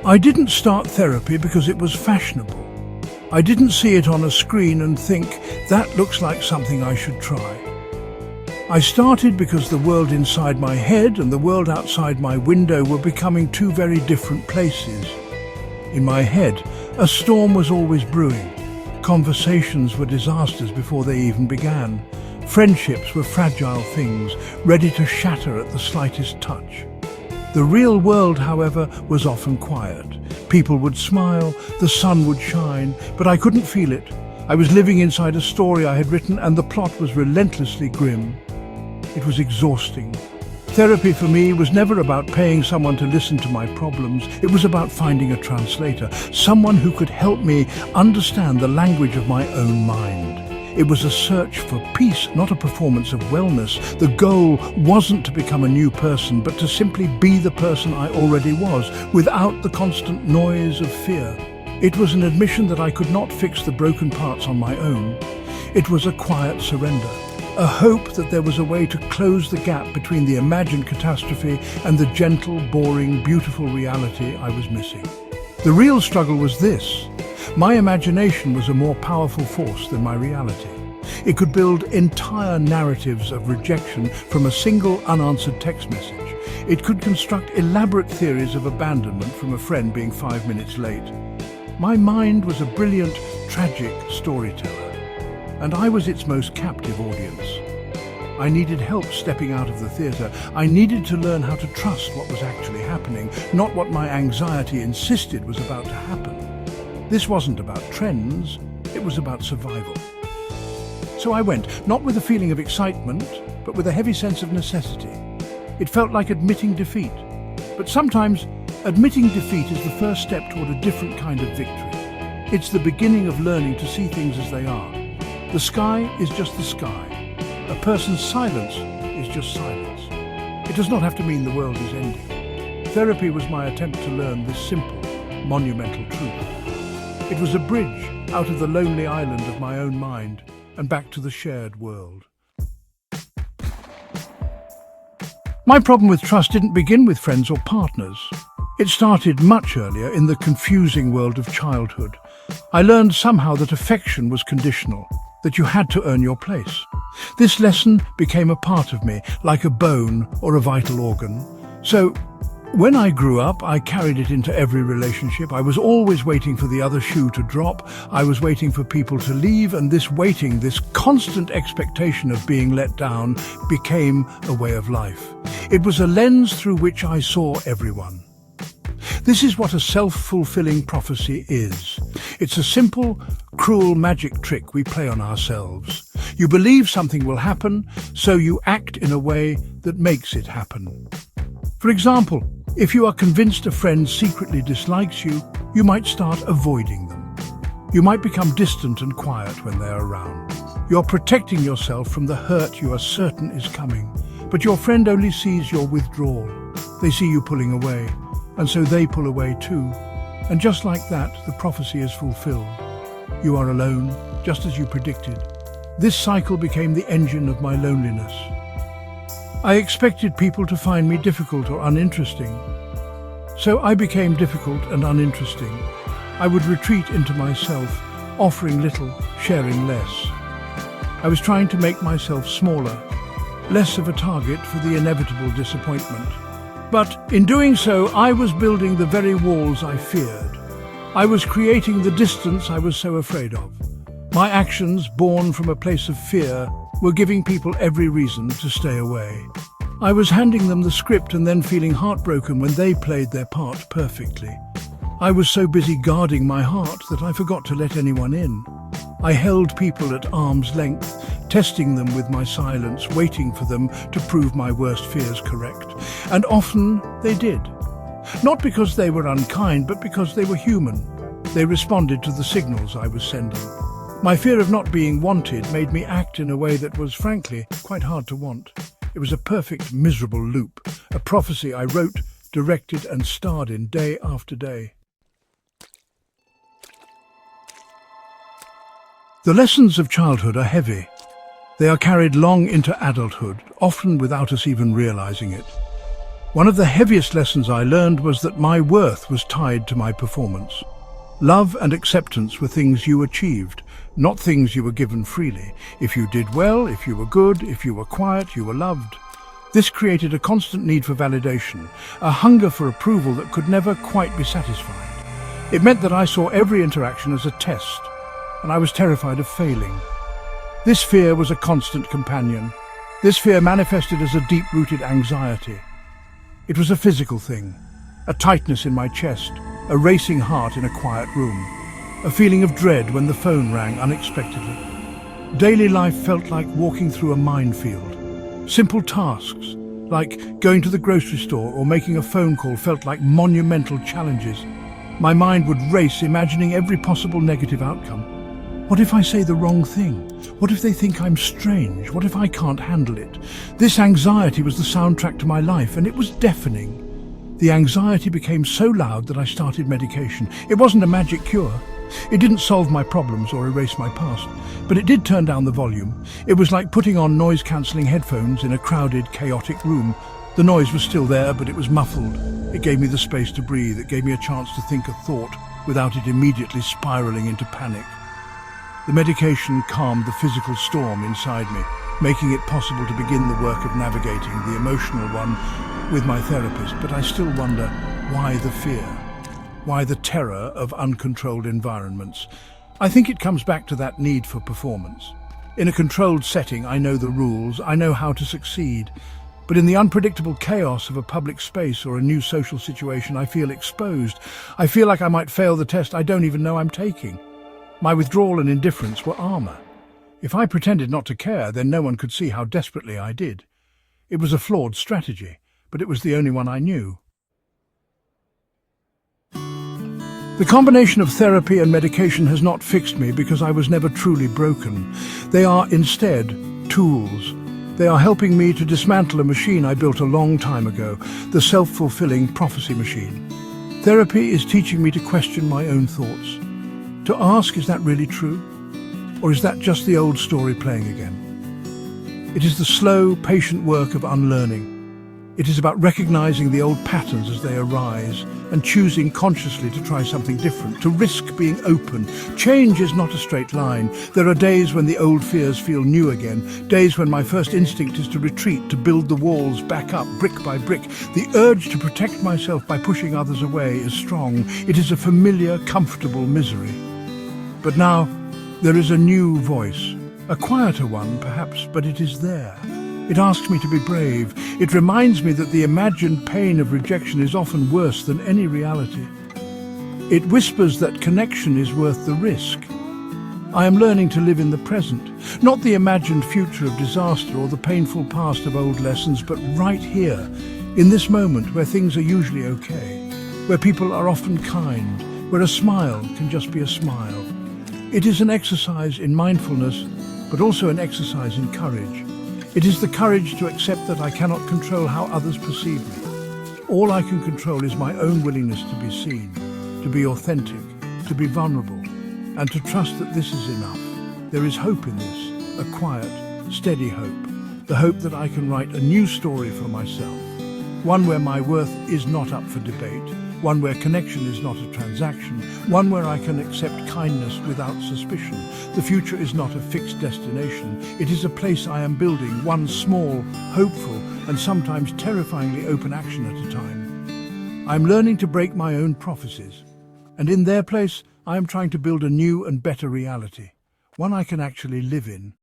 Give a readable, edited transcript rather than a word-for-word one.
I didn't start therapy because it was fashionable. I didn't see it on a screen and think, that looks like something I should try. I started because the world inside my head and the world outside my window were becoming two very different places. In my head, a storm was always brewing. Conversations were disasters before they even began. Friendships were fragile things, ready to shatter at the slightest touch. The real world, however, was often quiet. People would smile, the sun would shine, but I couldn't feel it. I was living inside a story I had written, and the plot was relentlessly grim. It was exhausting. Therapy for me was never about paying someone to listen to my problems. It was about finding a translator, someone who could help me understand the language of my own mind. It was a search for peace, not a performance of wellness. The goal wasn't to become a new person, but to simply be the person I already was, without the constant noise of fear. It was an admission that I could not fix the broken parts on my own. It was a quiet surrender, a hope that there was a way to close the gap between the imagined catastrophe and the gentle, boring, beautiful reality I was missing. The real struggle was this. My imagination was a more powerful force than my reality. It could build entire narratives of rejection from a single unanswered text message. It could construct elaborate theories of abandonment from a friend being 5 minutes late. My mind was a brilliant, tragic storyteller, and I was its most captive audience. I needed help stepping out of the theatre. I needed to learn how to trust what was actually happening, not what my anxiety insisted was about to happen. This wasn't about trends, it was about survival. So I went, not with a feeling of excitement, but with a heavy sense of necessity. It felt like admitting defeat. But sometimes, admitting defeat is the first step toward a different kind of victory. It's the beginning of learning to see things as they are. The sky is just the sky. A person's silence is just silence. It does not have to mean the world is ending. Therapy was my attempt to learn this simple, monumental truth. It was a bridge out of the lonely island of my own mind and back to the shared world. My problem with trust didn't begin with friends or partners. It started much earlier in the confusing world of childhood. I learned somehow that affection was conditional, that you had to earn your place. This lesson became a part of me, like a bone or a vital organ. So, when I grew up, I carried it into every relationship. I was always waiting for the other shoe to drop. I was waiting for people to leave, and this waiting, this constant expectation of being let down, became a way of life. It was a lens through which I saw everyone. This is what a self-fulfilling prophecy is. It's a simple, cruel magic trick we play on ourselves. You believe something will happen, so you act in a way that makes it happen. For example, if you are convinced a friend secretly dislikes you, you might start avoiding them. You might become distant and quiet when they're around. You're protecting yourself from the hurt you are certain is coming. But your friend only sees your withdrawal. They see you pulling away, and so they pull away too. And just like that, the prophecy is fulfilled. You are alone, just as you predicted. This cycle became the engine of my loneliness. I expected people to find me difficult or uninteresting. So I became difficult and uninteresting. I would retreat into myself, offering little, sharing less. I was trying to make myself smaller, less of a target for the inevitable disappointment. But in doing so, I was building the very walls I feared. I was creating the distance I was so afraid of. My actions, born from a place of fear, were giving people every reason to stay away. I was handing them the script and then feeling heartbroken when they played their part perfectly. I was so busy guarding my heart that I forgot to let anyone in. I held people at arm's length, testing them with my silence, waiting for them to prove my worst fears correct. And often they did. Not because they were unkind, but because they were human. They responded to the signals I was sending. My fear of not being wanted made me act in a way that was, frankly, quite hard to want. It was a perfect, miserable loop, a prophecy I wrote, directed and starred in day after day. The lessons of childhood are heavy. They are carried long into adulthood, often without us even realizing it. One of the heaviest lessons I learned was that my worth was tied to my performance. Love and acceptance were things you achieved, not things you were given freely. If you did well, if you were good, if you were quiet, you were loved. This created a constant need for validation, a hunger for approval that could never quite be satisfied. It meant that I saw every interaction as a test, and I was terrified of failing. This fear was a constant companion. This fear manifested as a deep-rooted anxiety. It was a physical thing, a tightness in my chest, a racing heart in a quiet room, a feeling of dread when the phone rang unexpectedly. Daily life felt like walking through a minefield. Simple tasks, like going to the grocery store or making a phone call, felt like monumental challenges. My mind would race, imagining every possible negative outcome. What if I say the wrong thing? What if they think I'm strange? What if I can't handle it? This anxiety was the soundtrack to my life, and it was deafening. The anxiety became so loud that I started medication. It wasn't a magic cure. It didn't solve my problems or erase my past, but it did turn down the volume. It was like putting on noise-cancelling headphones in a crowded, chaotic room. The noise was still there, but it was muffled. It gave me the space to breathe. It gave me a chance to think a thought without it immediately spiraling into panic. The medication calmed the physical storm inside me, making it possible to begin the work of navigating the emotional one with my therapist. But I still wonder, why the fear? Why the terror of uncontrolled environments? I think it comes back to that need for performance. In a controlled setting, I know the rules, I know how to succeed. But in the unpredictable chaos of a public space or a new social situation, I feel exposed. I feel like I might fail the test I don't even know I'm taking. My withdrawal and indifference were armor. If I pretended not to care, then no one could see how desperately I did. It was a flawed strategy, but it was the only one I knew. The combination of therapy and medication has not fixed me because I was never truly broken. They are instead tools. They are helping me to dismantle a machine I built a long time ago, the self-fulfilling prophecy machine. Therapy is teaching me to question my own thoughts. To ask, is that really true? Or is that just the old story playing again? It is the slow, patient work of unlearning. It is about recognizing the old patterns as they arise and choosing consciously to try something different, to risk being open. Change is not a straight line. There are days when the old fears feel new again, days when my first instinct is to retreat, to build the walls back up, brick by brick. The urge to protect myself by pushing others away is strong. It is a familiar, comfortable misery. But now, there is a new voice, a quieter one perhaps, but it is there. It asks me to be brave. It reminds me that the imagined pain of rejection is often worse than any reality. It whispers that connection is worth the risk. I am learning to live in the present, not the imagined future of disaster or the painful past of old lessons, but right here, in this moment where things are usually okay, where people are often kind, where a smile can just be a smile. It is an exercise in mindfulness, but also an exercise in courage. It is the courage to accept that I cannot control how others perceive me. All I can control is my own willingness to be seen, to be authentic, to be vulnerable, and to trust that this is enough. There is hope in this, a quiet, steady hope, the hope that I can write a new story for myself, one where my worth is not up for debate, one where connection is not a transaction, one where I can accept kindness without suspicion. The future is not a fixed destination. It is a place I am building, one small, hopeful, and sometimes terrifyingly open action at a time. I am learning to break my own prophecies, and in their place, I am trying to build a new and better reality, one I can actually live in.